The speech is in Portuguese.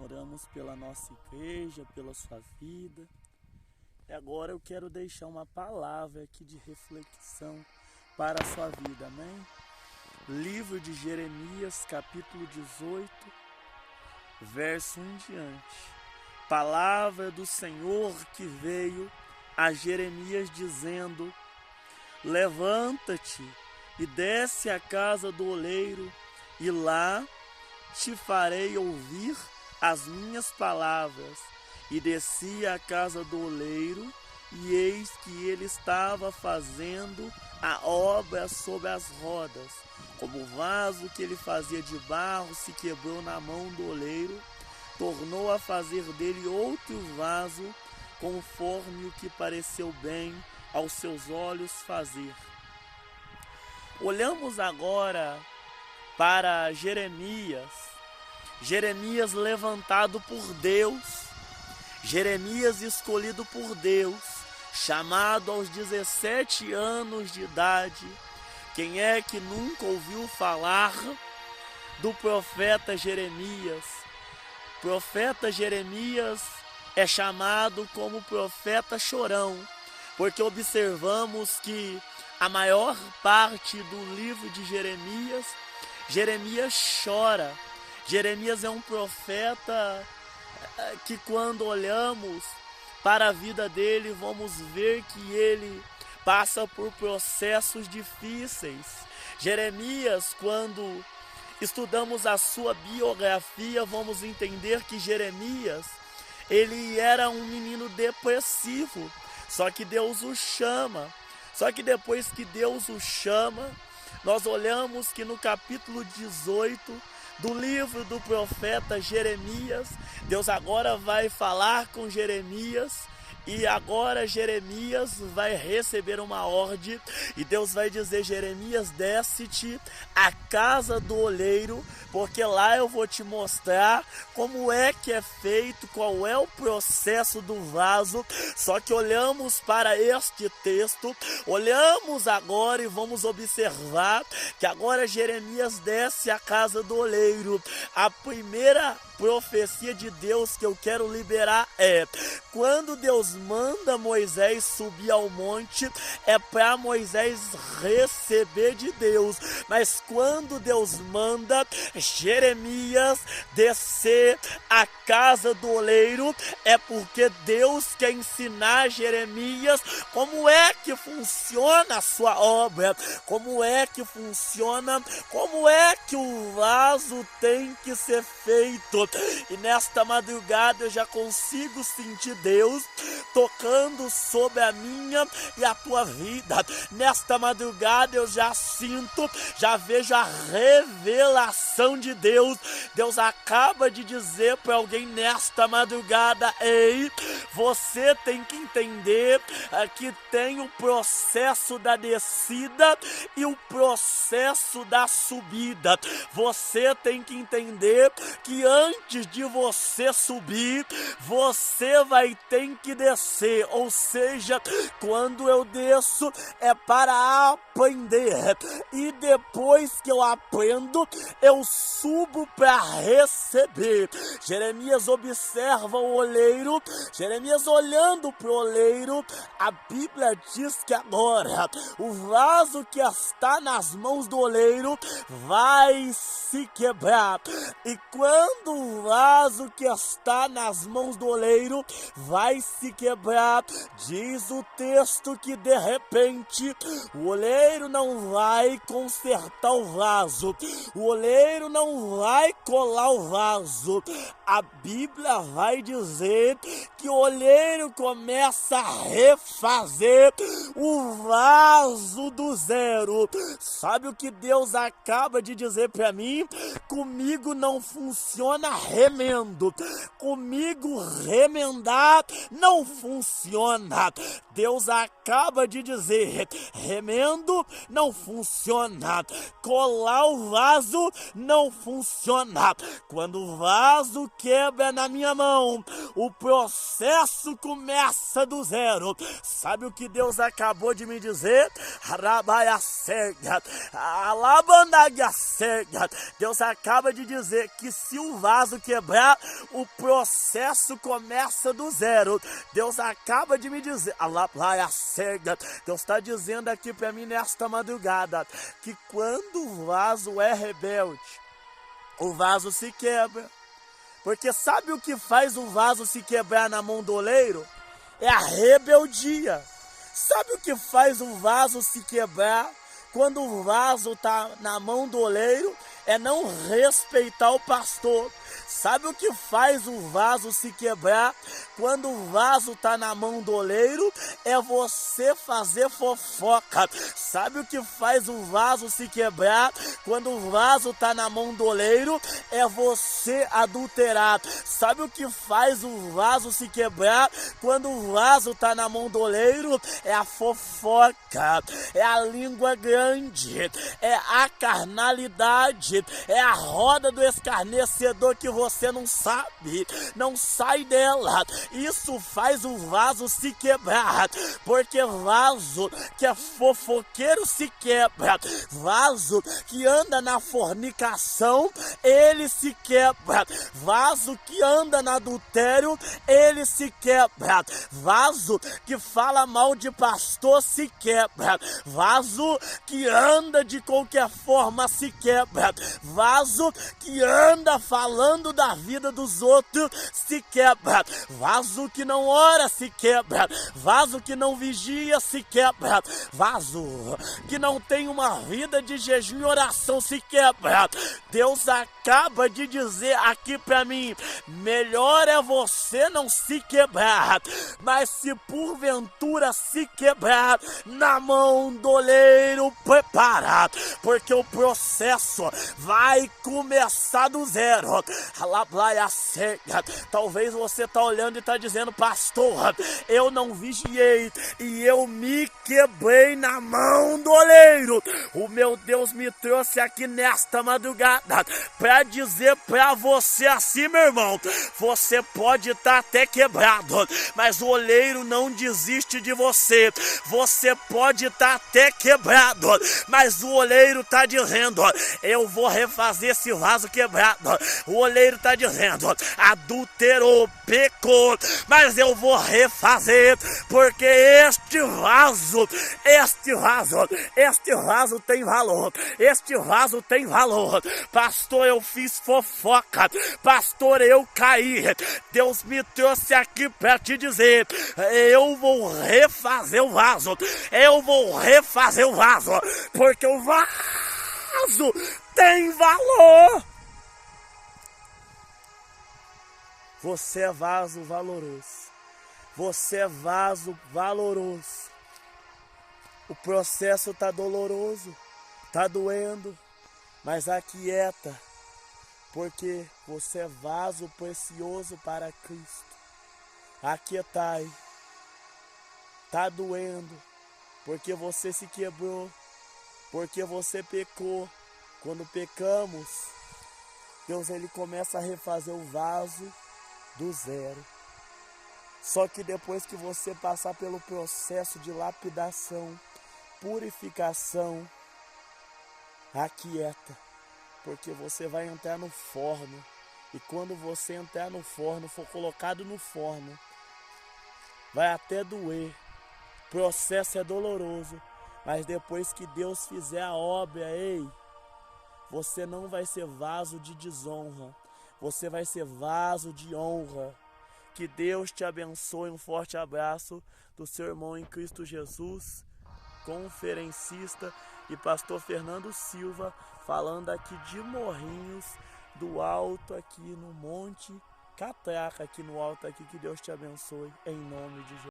Oramos pela nossa igreja, pela sua vida. E agora eu quero deixar uma palavra aqui de reflexão para a sua vida, amém? Livro de Jeremias, capítulo 18, verso 1 em diante. Palavra do Senhor que veio a Jeremias dizendo: levanta-te e desce à casa do oleiro, e lá te farei ouvir as minhas palavras. E desci à casa do oleiro, e eis que ele estava fazendo a obra sobre as rodas. Como o vaso que ele fazia de barro se quebrou na mão do oleiro, tornou a fazer dele outro vaso, conforme o que pareceu bem aos seus olhos fazer. Olhamos agora para Jeremias levantado por Deus, Jeremias escolhido por Deus, chamado aos 17 anos de idade. Quem é que nunca ouviu falar do profeta Jeremias? Profeta Jeremias é chamado como profeta chorão, porque observamos que a maior parte do livro de Jeremias chora. Jeremias é um profeta que, quando olhamos para a vida dele, vamos ver que ele passa por processos difíceis. Jeremias, quando estudamos a sua biografia, vamos entender que Jeremias, ele era um menino depressivo, só que Deus o chama. Só que depois que Deus o chama, nós olhamos que no capítulo 18 do livro do profeta Jeremias, Deus agora vai falar com Jeremias. E agora Jeremias vai receber uma ordem, e Deus vai dizer: Jeremias, desce-te à casa do oleiro, porque lá eu vou te mostrar como é que é feito, qual é o processo do vaso. Só que olhamos para este texto, olhamos agora e vamos observar que agora Jeremias desce à casa do oleiro. A primeira profecia de Deus que eu quero liberar é: quando Deus manda Moisés subir ao monte, é para Moisés receber de Deus. Mas quando Deus manda Jeremias descer à casa do oleiro, é porque Deus quer ensinar Jeremias como é que funciona a sua obra, como é que funciona, como é que o vaso tem que ser feito. E nesta madrugada eu já consigo sentir Deus tocando sobre a minha e a tua vida. Nesta madrugada eu já sinto, já vejo a revelação de Deus. Deus acaba de dizer para alguém nesta madrugada: ei, você tem que entender que tem o processo da descida e o processo da subida. Você tem que entender que antes de você subir, você vai ter que descer. Ou seja, quando eu desço é para aprender, e depois que eu aprendo, eu subo para receber. Jeremias observa o oleiro, Jeremias olhando para o oleiro. A Bíblia diz que agora o vaso que está nas mãos do oleiro vai se quebrar. E quando o vaso que está nas mãos do oleiro vai se quebrar, diz o texto que de repente o oleiro não vai consertar o vaso, o oleiro não vai colar o vaso. A Bíblia vai dizer que o oleiro começa a refazer o vaso do zero. Sabe o que Deus acaba de dizer para mim? Comigo não funciona remendo, comigo remendar não funciona. Deus acaba de dizer: remendo não funciona, colar o vaso não funciona. Quando o vaso quebra na minha mão, O processo começa do zero. Sabe o que Deus acabou de me dizer? Deus acaba de dizer que se o vaso quebrar, o processo começa do zero. Deus acaba de me dizer, Deus está dizendo aqui para mim nesta madrugada, que quando o vaso é rebelde, o vaso se quebra. Porque sabe o que faz o vaso se quebrar na mão do oleiro? É a rebeldia. Sabe o que faz o vaso se quebrar quando o vaso está na mão do oleiro? É não respeitar o pastor. Sabe o que faz o vaso se quebrar quando o vaso está na mão do oleiro? É você fazer fofoca. Sabe o que faz o vaso se quebrar quando o vaso está na mão do oleiro? É você adulterar. Sabe o que faz o vaso se quebrar quando o vaso está na mão do oleiro? É a fofoca, é a língua grande, é a carnalidade, é a roda do escarnecedor que você não sabe, não sai dela. Isso faz o vaso se quebrar, porque vaso que é fofoqueiro se quebra, vaso que anda na fornicação, ele se quebra, vaso que anda no adultério, ele se quebra, vaso que fala mal de pastor se quebra, vaso que anda de qualquer forma se quebra, vaso que anda falando da vida dos outros se quebra, vaso que não ora se quebra, vaso que não vigia se quebra, vaso que não tem uma vida de jejum e oração se quebra. Deus acaba de dizer aqui para mim, melhor é você não se quebrar, mas se porventura se quebrar, na mão do oleiro prepara, porque o processo vai começar do zero. Talvez você está olhando e está dizendo, pastor, eu não vigiei e eu me quebrei na mão do oleiro. O meu Deus me trouxe aqui nesta madrugada para dizer para você assim, meu irmão, você pode estar até quebrado, mas o oleiro não desiste de você. Você pode estar até quebrado, mas o oleiro está dizendo, eu vou refazer esse vaso quebrado. O oleiro está dizendo, adulterou, pecou, mas eu vou refazer, porque este vaso tem valor, este vaso tem valor. Pastor, eu fiz fofoca, pastor, eu caí. Deus me trouxe aqui para te dizer, eu vou refazer o vaso, eu vou refazer o vaso, porque o vaso tem valor. Você é vaso valoroso. Você é vaso valoroso. O processo tá doloroso, tá doendo, mas aquieta, porque você é vaso precioso para Cristo. Aquietai. Tá doendo, porque você se quebrou, porque você pecou. Quando pecamos, Deus ele começa a refazer o vaso do zero. Só que depois que você passar pelo processo de lapidação, purificação, aquieta, porque você vai entrar no forno. E quando você entrar no forno, for colocado no forno, vai até doer. O processo é doloroso, mas depois que Deus fizer a obra, você não vai ser vaso de desonra, você vai ser vaso de honra. Que Deus te abençoe. Um forte abraço do seu irmão em Cristo Jesus, conferencista e pastor Fernando Silva, falando aqui de Morrinhos do Alto, aqui no Monte Catraca, aqui no alto aqui. Que Deus te abençoe em nome de Jesus.